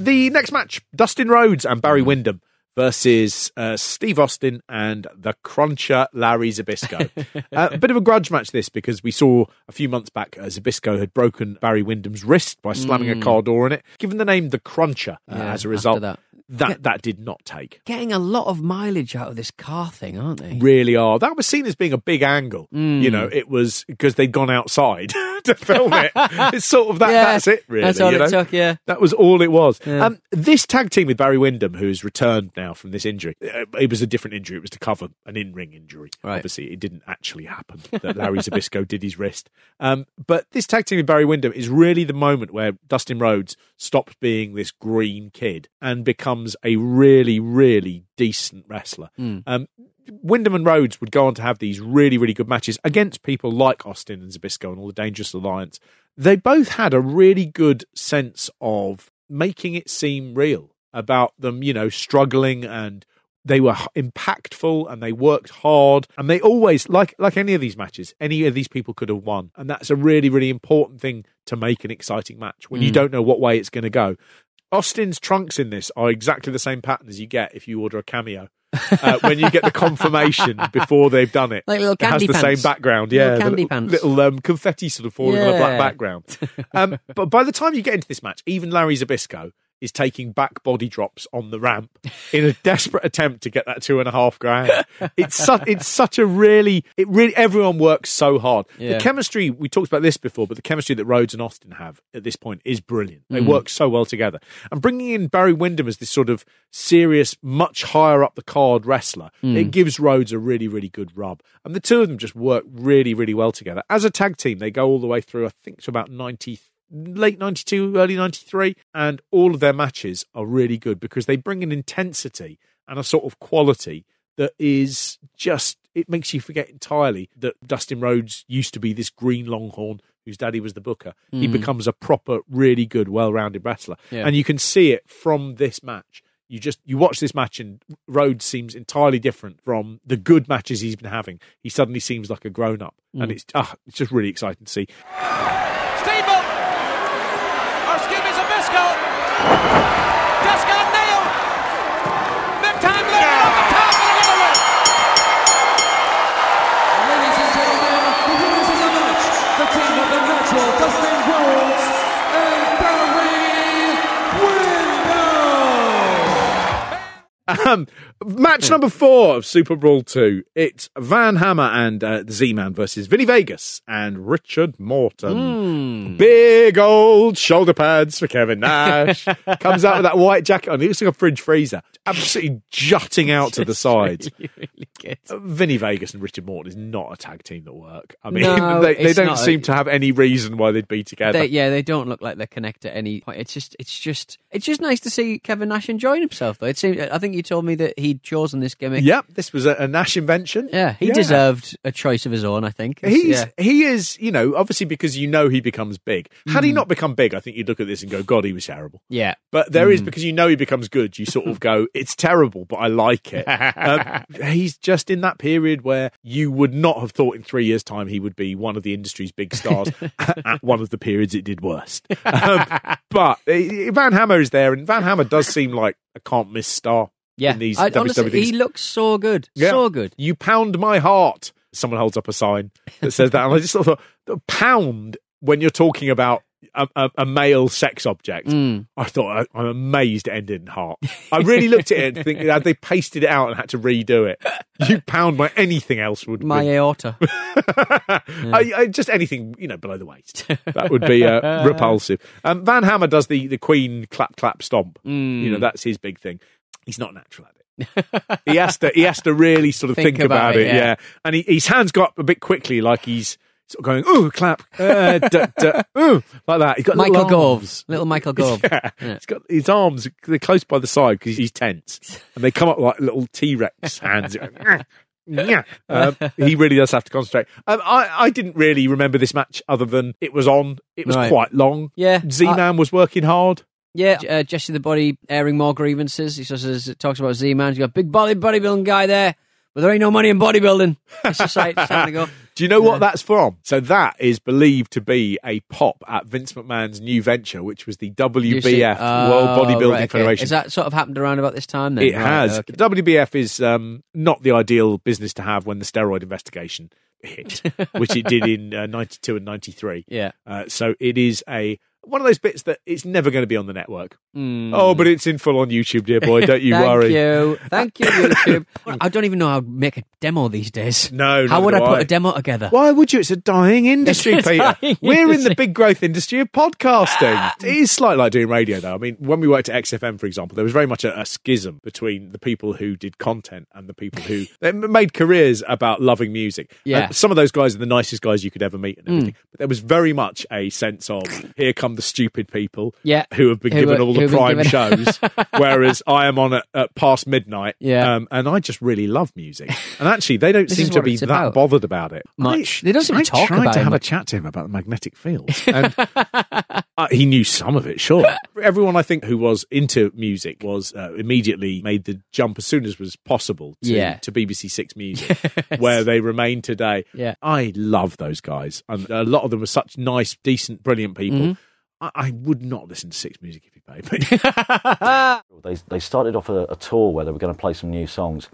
The next match, Dustin Rhodes and Barry Windham versus Steve Austin and the Cruncher Larry Zbyszko. A bit of a grudge match this, because we saw a few months back Zbyszko had broken Barry Windham's wrist by slamming a car door in it. Given the name the Cruncher as a result, that did not take. Getting a lot of mileage out of this car thing, aren't they? Really are. That was seen as being a big angle. You know, it was because they'd gone outside to film it. It's sort of that. That's it, really. That's all it took, yeah. That was all it was. Yeah. This tag team with Barry Windham, who's returned now from this injury, it was a different injury. It was to cover an in-ring injury. Right. Obviously, it didn't actually happen that Larry Zbyszko did his wrist. But this tag team with Barry Windham is really the moment where Dustin Rhodes stops being this green kid and becomes a really, really decent wrestler. Windham and Rhodes would go on to have these really, really good matches against people like Austin and Zbyszko and all the Dangerous Alliance. They both had a really good sense of making it seem real about them, you know, struggling, and they were impactful and they worked hard, and they always, like any of these matches, any of these people could have won. And that's a really, really important thing to make an exciting match when you don't know what way it's going to go. Austin's trunks in this are exactly the same pattern as you get if you order a Cameo. When you get the confirmation before they've done it. Like little candy pants. It has the pants. same background. Little candy pants. Little confetti sort of falling on a black background. But by the time you get into this match, even Larry Zbyszko is taking back body drops on the ramp in a desperate attempt to get that $2,500. It's such a really, everyone works so hard. Yeah. The chemistry, we talked about this before, but the chemistry that Rhodes and Austin have at this point is brilliant. They work so well together. And bringing in Barry Windham as this sort of serious, much higher up the card wrestler, it gives Rhodes a really, really good rub. And the two of them just work really, really well together. As a tag team, they go all the way through, I think, to about late 92, early 93, and all of their matches are really good because they bring an intensity and a sort of quality that is just, it makes you forget entirely that Dustin Rhodes used to be this green longhorn whose daddy was the booker. He becomes a proper, really good, well-rounded wrestler. Yeah. And you can see it from this match. You watch this match and Rhodes seems entirely different from the good matches he's been having. He suddenly seems like a grown-up. And it's just really exciting to see. Just got nailed. Big time loaded on the top and another one. Ladies and gentlemen, the winners of the match, the team of the Natural, Dustin Rhodes and Barry Windham. Match number 4 of Super Brawl 2. It's Van Hammer and the Z-Man versus Vinny Vegas and Richard Morton. Big old shoulder pads for Kevin Nash. Comes out with that white jacket on. He looks like a fridge freezer. Absolutely jutting out to the sides. Really good. Vinny Vegas and Richard Morton is not a tag team that work. I mean, No, they don't seem to have any reason why they'd be together. They don't look like they connect at any point. It's just nice to see Kevin Nash enjoying himself, though. I think you told me that he'd chosen this gimmick. Yep, this was a Nash invention. Yeah, he deserved a choice of his own, I think. He is, obviously because he becomes big. Had he not become big, I think you'd look at this and go, God, he was terrible. Yeah. But there is, because he becomes good, you sort of go, it's terrible, but I like it. He's just in that period where you would not have thought in 3 years' time he would be one of the industry's big stars at one of the periods it did worst. But Van Hammer is there, and Van Hammer does seem like a can't-miss star. Yeah, in these honestly, WWE. he looks so good. Yeah. So good. You pound my heart. Someone holds up a sign that says that. And I just sort of thought, pound when you're talking about a male sex object. I thought, I'm amazed it ended in heart. I really looked at it and think, had they pasted it out and had to redo it, you pound my anything else would my aorta. I just anything, below the waist. That would be repulsive. Van Hammer does the Queen clap clap stomp. That's his big thing. He's not natural at it. He has to really sort of think about it. Yeah. And his hands go up a bit quickly, like he's sort of going, ooh, clap, ooh, like that. He's got Michael Goves, little Michael Gove. Yeah. He's got his arms, they're close by the side because he's tense. And they come up like little T-Rex hands. Yeah. He really does have to concentrate. I didn't really remember this match other than it was on. It was quite long. Yeah. Z-Man was working hard. Yeah, Jesse the Body airing more grievances. He talks about Z-Man. He's got a big bodybuilding guy there, but there ain't no money in bodybuilding. It's just like, to go. Do you know what that's from? So that is believed to be a pop at Vince McMahon's new venture, which was the WBF, World Bodybuilding Federation. Has that sort of happened around about this time then? It has. Okay. WBF is not the ideal business to have when the steroid investigation hit, which it did in 92 and 93. Yeah. So it is one of those bits that it's never going to be on the network. Oh, but it's in full on YouTube, dear boy. Don't you worry. Thank you, YouTube. I don't even know how to make a demo these days. No, how would I put a demo together? Why would you? It's a dying industry, Peter. We're in the big growth industry of podcasting. It is slightly like doing radio, though. I mean, when we worked at XFM, for example, there was very much a schism between the people who did content and the people who they made careers about loving music. Yeah. Some of those guys are the nicest guys you could ever meet and everything. But there was very much a sense of, here come the stupid people who have been given all the prime shows, whereas I am on at past midnight, and I just really love music. And actually, they don't seem to be that bothered about it. Much. They don't seem to talk about it. I tried to have a chat to him about the magnetic fields, and he knew some of it, sure. Everyone, I think, who was into music was immediately made the jump as soon as was possible to BBC Six Music, where they remain today. Yeah. I love those guys. And a lot of them were such nice, decent, brilliant people. I would not listen to Six Music if you paid me. They started off a tour where they were going to play some new songs.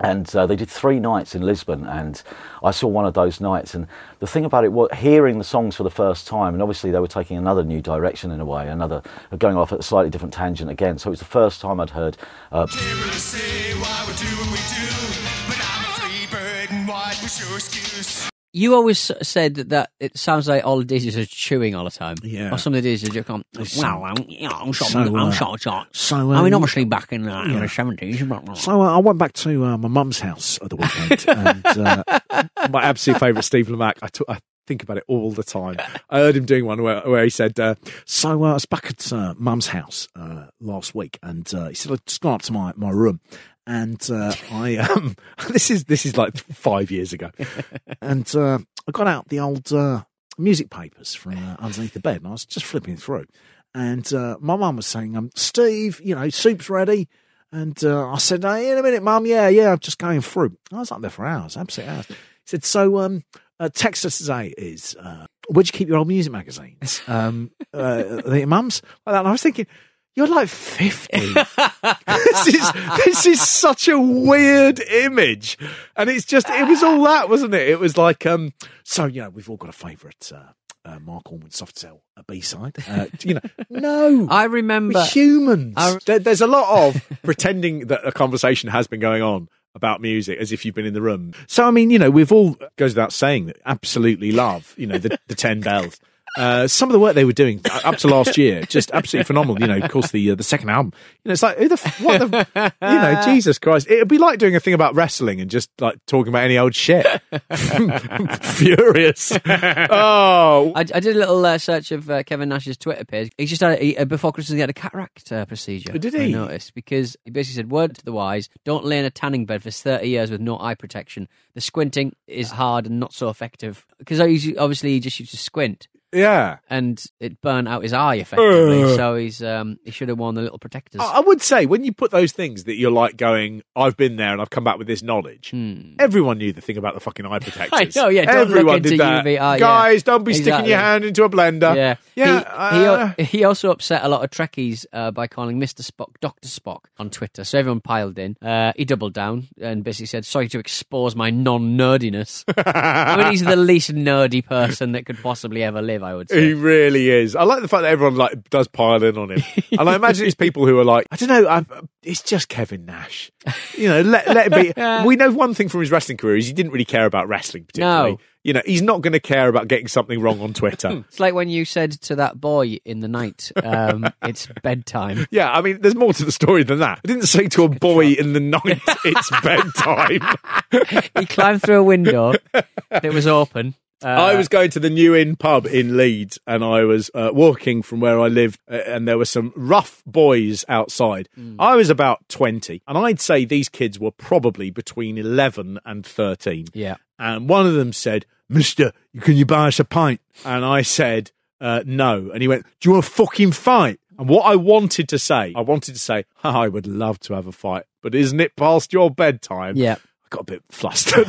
And they did 3 nights in Lisbon, and I saw one of those nights. And the thing about it was hearing the songs for the first time, and obviously they were taking another new direction in a way, going off at a slightly different tangent again. So it was the first time I'd heard... You always said that it sounds like all the DJs are chewing all the time. Yeah. Or some of the DJs are just going, I'm shot. So, I mean, obviously back in the 70s. So I went back to my mum's house at the weekend, and my absolute favourite, Steve Lamacq, I think about it all the time. I heard him doing one where he said, I was back at mum's house last week, and he said, I'd just gone up to my room. And this is like 5 years ago, and I got out the old music papers from underneath the bed, and I was just flipping through, and my mum was saying, "Steve, soup's ready," and I said, "Hey, in a minute, Mum. Yeah, I'm just going through." I was up there for hours, absolute hours. He said, "So, text us today is where'd you keep your old music magazines? The Mum's?" Like that. And I was thinking, you're like 50. This is such a weird image. And it was all that, wasn't it? It was like, we've all got a favourite Mark Allman Soft Cell, a B-side. No. I remember. We're humans. There's a lot of pretending that a conversation has been going on about music as if you've been in the room. So, I mean, we've all, goes without saying, that absolutely love, the 10 bells. Some of the work they were doing up to last year, just absolutely phenomenal. Of course, the second album. It's like, Jesus Christ. It'd be like doing a thing about wrestling and just like talking about any old shit. Furious. Oh. I did a little search of Kevin Nash's Twitter page. He just had, before Christmas, he had a cataract procedure. Did he? I noticed, because he basically said, word to the wise, don't lay in a tanning bed for 30 years with no eye protection. The squinting is hard and not so effective. Because obviously he just used to squint. Yeah. And it burnt out his eye effectively. So he should have worn the little protectors. I would say, when you put those things that you're like going, I've been there and I've come back with this knowledge, everyone knew the thing about the fucking eye protectors. I know, yeah. Everyone did that. UV, guys, don't be sticking your hand into a blender. Yeah. Yeah. He also upset a lot of Trekkies by calling Mr. Spock Dr. Spock on Twitter. So everyone piled in. He doubled down and basically said, sorry to expose my non-nerdiness. I mean, he's the least nerdy person that could possibly ever live, I would say. He really is. I like the fact that everyone does pile in on him. And I imagine it's people who are like, I don't know, it's just Kevin Nash. Let it be. We know one thing from his wrestling career is he didn't really care about wrestling particularly. No. He's not going to care about getting something wrong on Twitter. It's like when you said to that boy in the night, it's bedtime. Yeah, I mean, there's more to the story than that. I didn't say to a boy in the night, it's bedtime. He climbed through a window that was open. I was going to the New Inn pub in Leeds, and I was walking from where I lived, and there were some rough boys outside. I was about 20, and I'd say these kids were probably between 11 and 13. Yeah. And one of them said, "Mister, can you buy us a pint?" And I said, no. And he went, "Do you want to fucking fight?" And what I wanted to say, I would love to have a fight, but isn't it past your bedtime? Yeah. I got a bit flustered.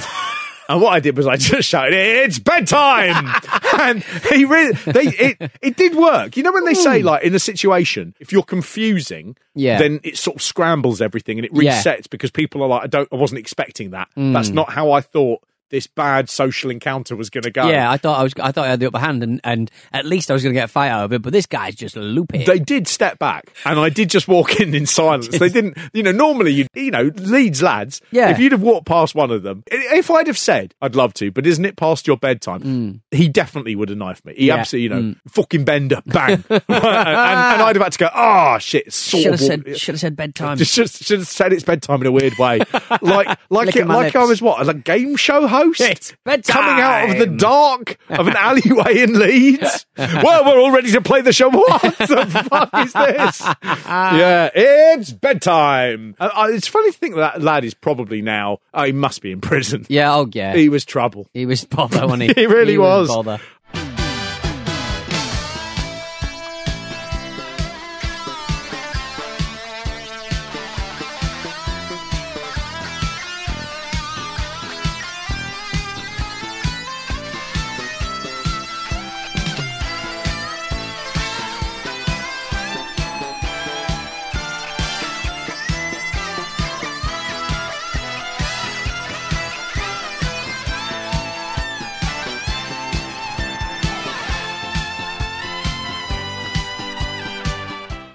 And what I did was I just shouted, "It's bedtime!" And it did work. You know when they say, like, in a situation, if you're confusing, then it sort of scrambles everything and it resets because people are like, I wasn't expecting that. That's not how I thought this bad social encounter was going to go. Yeah, I thought I had the upper hand, and at least I was going to get a fight out of it. But this guy's just looping. They did step back, and I did just walk in silence. They didn't, normally Leeds lads. Yeah. If you'd have walked past one of them, if I'd have said I'd love to, but isn't it past your bedtime? He definitely would have knifed me. He absolutely, fucking bender, bang, and I'd have had to go. Oh shit! Should have said bedtime. Should have said it's bedtime in a weird way, like I was a game show host. It's bedtime. Coming out of the dark of an alleyway in Leeds. Well, we're all ready to play the show. What the fuck is this? Yeah, it's bedtime. It's funny to think that lad is probably now. He must be in prison. Yeah, oh yeah. He was trouble. He was bother, wasn't he? He really was. Bother.